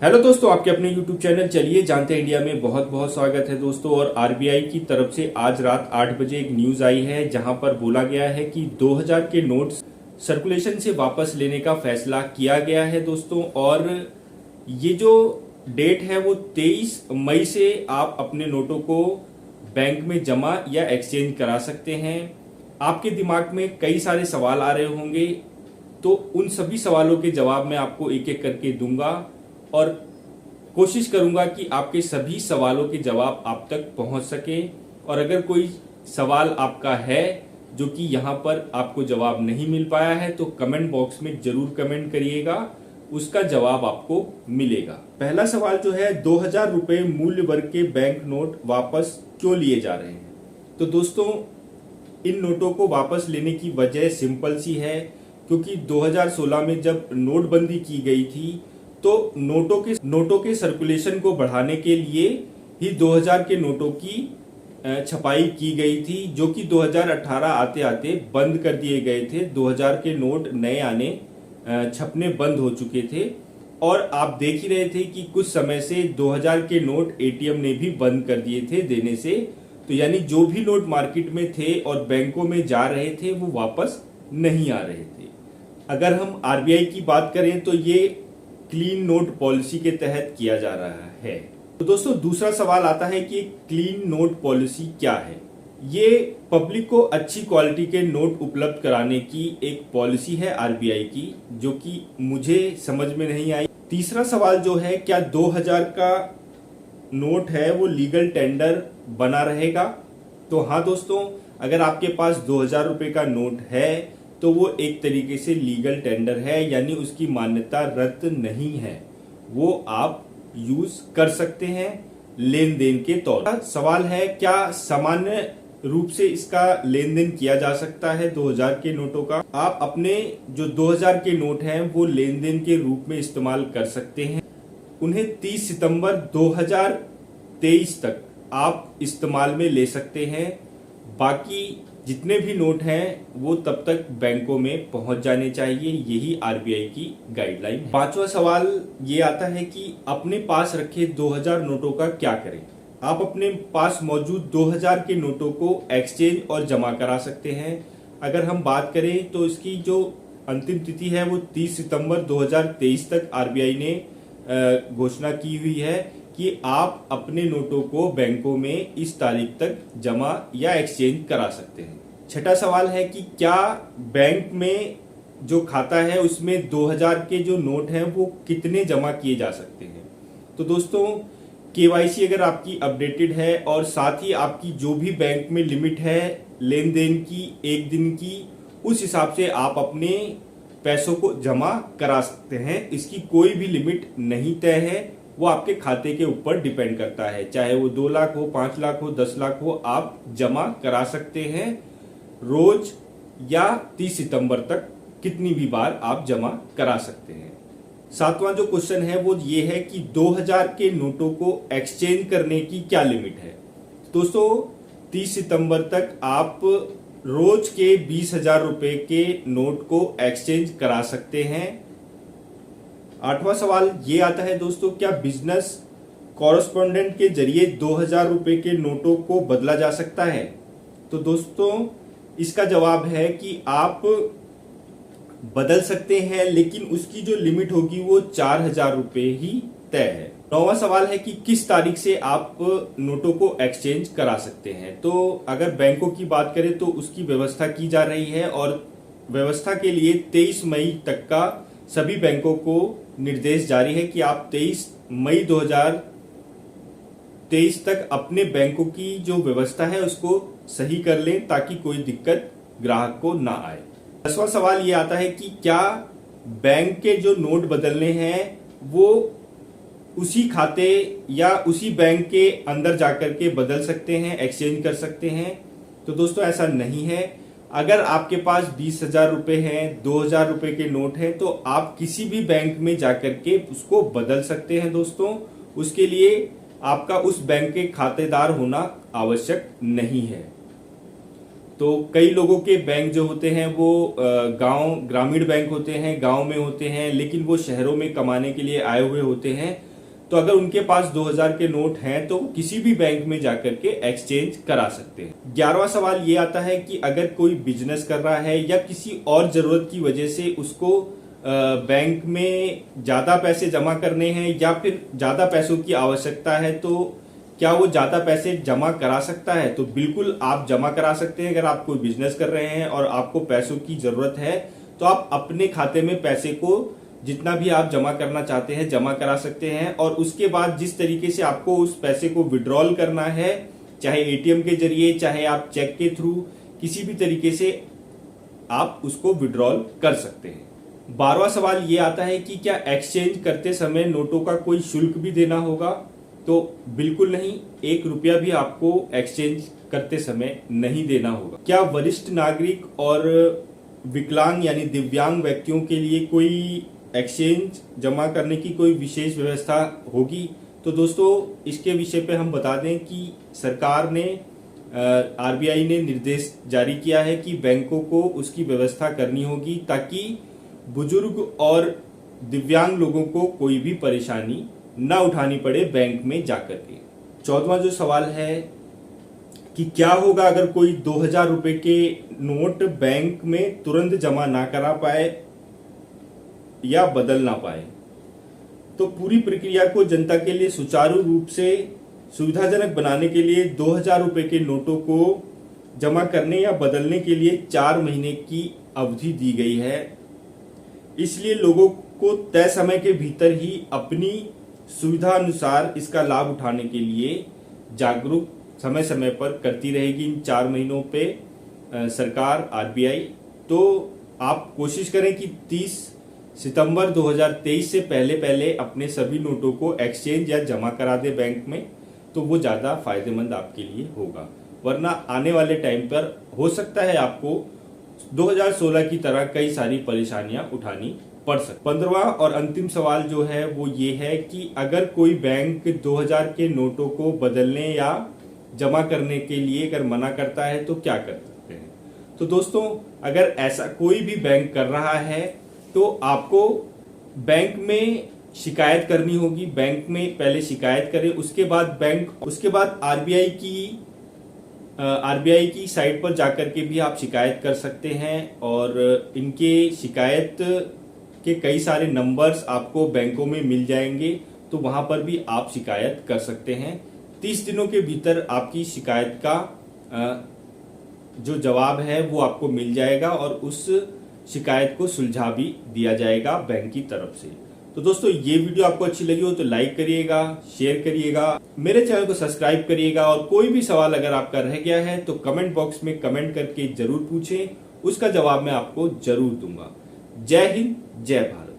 Hello दोस्तों, आपके अपने YouTube चैनल चलिए जानते हैं इंडिया में बहुत बहुत स्वागत है दोस्तों। और आरबीआई की तरफ से आज रात 8 बजे एक न्यूज आई है जहां पर बोला गया है कि 2000 के नोट्स सर्कुलेशन से वापस लेने का फैसला किया गया है दोस्तों। और ये जो डेट है वो 23 मई से आप अपने नोटों को बैंक में जमा या एक्सचेंज करा सकते हैं। आपके दिमाग में कई सारे सवाल आ रहे होंगे, तो उन सभी सवालों के जवाब मैं आपको एक एक करके दूंगा और कोशिश करूंगा कि आपके सभी सवालों के जवाब आप तक पहुंच सके। और अगर कोई सवाल आपका है जो कि यहाँ पर आपको जवाब नहीं मिल पाया है तो कमेंट बॉक्स में जरूर कमेंट करिएगा, उसका जवाब आपको मिलेगा। पहला सवाल जो है, 2000 रुपए मूल्य वर्ग के बैंक नोट वापस क्यों लिए जा रहे हैं? तो दोस्तों, इन नोटों को वापस लेने की वजह सिंपल सी है, क्योंकि 2016 में जब नोटबंदी की गई थी तो नोटों के सर्कुलेशन को बढ़ाने के लिए ही 2000 के नोटों की छपाई की गई थी, जो कि 2018 आते आते बंद कर दिए गए थे। 2000 के नोट नए आने छपने बंद हो चुके थे। और आप देख ही रहे थे कि कुछ समय से 2000 के नोट एटीएम ने भी बंद कर दिए थे देने से। तो यानी जो भी नोट मार्केट में थे और बैंकों में जा रहे थे वो वापस नहीं आ रहे थे। अगर हम आरबीआई की बात करें तो ये क्लीन नोट पॉलिसी के तहत किया जा रहा है। तो दोस्तों, दूसरा सवाल आता है कि क्लीन नोट पॉलिसी क्या है? ये पब्लिक को अच्छी क्वालिटी के नोट उपलब्ध कराने की एक पॉलिसी है आरबीआई की, जो कि मुझे समझ में नहीं आई। तीसरा सवाल जो है, क्या 2000 का नोट है वो लीगल टेंडर बना रहेगा? तो हाँ दोस्तों, अगर आपके पास 2000 रुपए का नोट है तो वो एक तरीके से लीगल टेंडर है, यानी उसकी मान्यता रद्द नहीं है, वो आप यूज कर सकते हैं लेन देन के तौर पर। सवाल है, क्या सामान्य रूप से इसका लेन देन किया जा सकता है 2000 के नोटों का? आप अपने जो 2000 के नोट हैं वो लेन देन के रूप में इस्तेमाल कर सकते हैं। उन्हें 30 सितंबर 2023 तक आप इस्तेमाल में ले सकते हैं। बाकी जितने भी नोट हैं वो तब तक बैंकों में पहुंच जाने चाहिए, यही आरबीआई की गाइडलाइन है। पांचवा सवाल ये आता है कि अपने पास रखे 2000 नोटों का क्या करें? आप अपने पास मौजूद 2000 के नोटों को एक्सचेंज और जमा करा सकते हैं। अगर हम बात करें तो इसकी जो अंतिम तिथि है वो 30 सितंबर 2023 तक आरबीआई ने घोषणा की हुई है कि आप अपने नोटों को बैंकों में इस तारीख तक जमा या एक्सचेंज करा सकते हैं। छठा सवाल है कि क्या बैंक में जो खाता है उसमें 2000 के जो नोट हैं वो कितने जमा किए जा सकते हैं? तो दोस्तों, केवाईसी अगर आपकी अपडेटेड है और साथ ही आपकी जो भी बैंक में लिमिट है लेन देन की एक दिन की, उस हिसाब से आप अपने पैसों को जमा करा सकते हैं। इसकी कोई भी लिमिट नहीं तय है, वो आपके खाते के ऊपर डिपेंड करता है। चाहे वो 2 लाख हो, 5 लाख हो, 10 लाख हो, आप जमा करा सकते हैं रोज या 30 सितंबर तक कितनी भी बार आप जमा करा सकते हैं। सातवां जो क्वेश्चन है वो ये है कि 2000 के नोटों को एक्सचेंज करने की क्या लिमिट है? दोस्तों, 30 सितंबर तक आप रोज के 20,000 रुपए के नोट को एक्सचेंज करा सकते हैं। आठवां सवाल ये आता है दोस्तों, क्या बिजनेस कॉरेस्पॉन्डेंट के जरिए 2000 रुपए के नोटों को बदला जा सकता है? तो दोस्तों, इसका जवाब है कि आप बदल सकते हैं, लेकिन उसकी जो लिमिट होगी वो 4000 रुपए ही तय है। नौवां सवाल है कि किस तारीख से आप नोटों को एक्सचेंज करा सकते हैं? तो अगर बैंकों की बात करें तो उसकी व्यवस्था की जा रही है और व्यवस्था के लिए 23 मई तक का सभी बैंकों को निर्देश जारी है कि आप 23 मई 2023 तक अपने बैंकों की जो व्यवस्था है उसको सही कर लें, ताकि कोई दिक्कत ग्राहक को ना आए। 10वां सवाल ये आता है कि क्या बैंक के जो नोट बदलने हैं वो उसी खाते या उसी बैंक के अंदर जाकर के बदल सकते हैं, एक्सचेंज कर सकते हैं? तो दोस्तों, ऐसा नहीं है। अगर आपके पास 20,000 रुपए हैं, 2000 रुपए के नोट हैं, तो आप किसी भी बैंक में जाकर के उसको बदल सकते हैं दोस्तों। उसके लिए आपका उस बैंक के खातेदार होना आवश्यक नहीं है। तो कई लोगों के बैंक जो होते हैं वो ग्रामीण बैंक होते हैं, गांव में होते हैं, लेकिन वो शहरों में कमाने के लिए आए हुए होते हैं। तो अगर उनके पास 2000 के नोट हैं तो किसी भी बैंक में जाकर के एक्सचेंज करा सकते हैं। 11वां सवाल ये आता है कि अगर कोई बिजनेस कर रहा है या किसी और जरूरत की वजह से उसको बैंक में ज्यादा पैसे जमा करने हैं या फिर ज्यादा पैसों की आवश्यकता है, तो क्या वो ज्यादा पैसे जमा करा सकता है? तो बिल्कुल आप जमा करा सकते हैं। अगर आप कोई बिजनेस कर रहे हैं और आपको पैसों की जरूरत है तो आप अपने खाते में पैसे को जितना भी आप जमा करना चाहते हैं जमा करा सकते हैं, और उसके बाद जिस तरीके से आपको उस पैसे को विड्रॉल करना है, चाहे एटीएम के जरिए चाहे आप चेक के थ्रू, किसी भी तरीके से आप उसको विड्रॉल कर सकते हैं। 12वां सवाल ये आता है कि क्या एक्सचेंज करते समय नोटों का कोई शुल्क भी देना होगा? तो बिल्कुल नहीं, 1 रुपया भी आपको एक्सचेंज करते समय नहीं देना होगा। क्या वरिष्ठ नागरिक और विकलांग यानी दिव्यांग व्यक्तियों के लिए कोई एक्सचेंज जमा करने की कोई विशेष व्यवस्था होगी? तो दोस्तों इसके विषय पे हम बता दें कि सरकार ने आरबीआई ने निर्देश जारी किया है कि बैंकों को उसकी व्यवस्था करनी होगी ताकि बुजुर्ग और दिव्यांग लोगों को कोई भी परेशानी न उठानी पड़े बैंक में जाकर के। 14वां जो सवाल है कि क्या होगा अगर कोई 2000 रुपए के नोट बैंक में तुरंत जमा ना करा पाए या बदल ना पाए? तो पूरी प्रक्रिया को जनता के लिए सुचारू रूप से सुविधाजनक बनाने के लिए 2000 रुपए के नोटों को जमा करने या बदलने के लिए 4 महीने की अवधि दी गई है। इसलिए लोगों को तय समय के भीतर ही अपनी सुविधा अनुसार इसका लाभ उठाने के लिए जागरूक समय समय पर करती रहेगी इन 4 महीनों पे सरकार आरबीआई। तो आप कोशिश करें कि 30 सितंबर 2023 से पहले अपने सभी नोटों को एक्सचेंज या जमा करा दे बैंक में, तो वो ज्यादा फायदेमंद आपके लिए होगा। वरना आने वाले टाइम पर हो सकता है आपको 2016 की तरह कई सारी परेशानियां उठानी पड़ सकती। 15वां और अंतिम सवाल जो है वो ये है कि अगर कोई बैंक 2000 के नोटों को बदलने या जमा करने के लिए अगर मना करता है तो क्या कर सकते हैं? तो दोस्तों अगर ऐसा कोई भी बैंक कर रहा है तो आपको बैंक में शिकायत करनी होगी। बैंक में पहले शिकायत करें, उसके बाद आरबीआई की साइट पर जाकर के भी आप शिकायत कर सकते हैं, और इनके शिकायत के कई सारे नंबर्स आपको बैंकों में मिल जाएंगे, तो वहां पर भी आप शिकायत कर सकते हैं। 30 दिनों के भीतर आपकी शिकायत का जो जवाब है वो आपको मिल जाएगा और उस शिकायत को सुलझा भी दिया जाएगा बैंक की तरफ से। तो दोस्तों ये वीडियो आपको अच्छी लगी हो तो लाइक करिएगा, शेयर करिएगा, मेरे चैनल को सब्सक्राइब करिएगा, और कोई भी सवाल अगर आपका रह गया है तो कमेंट बॉक्स में कमेंट करके जरूर पूछें, उसका जवाब मैं आपको जरूर दूंगा। जय हिंद, जय भारत।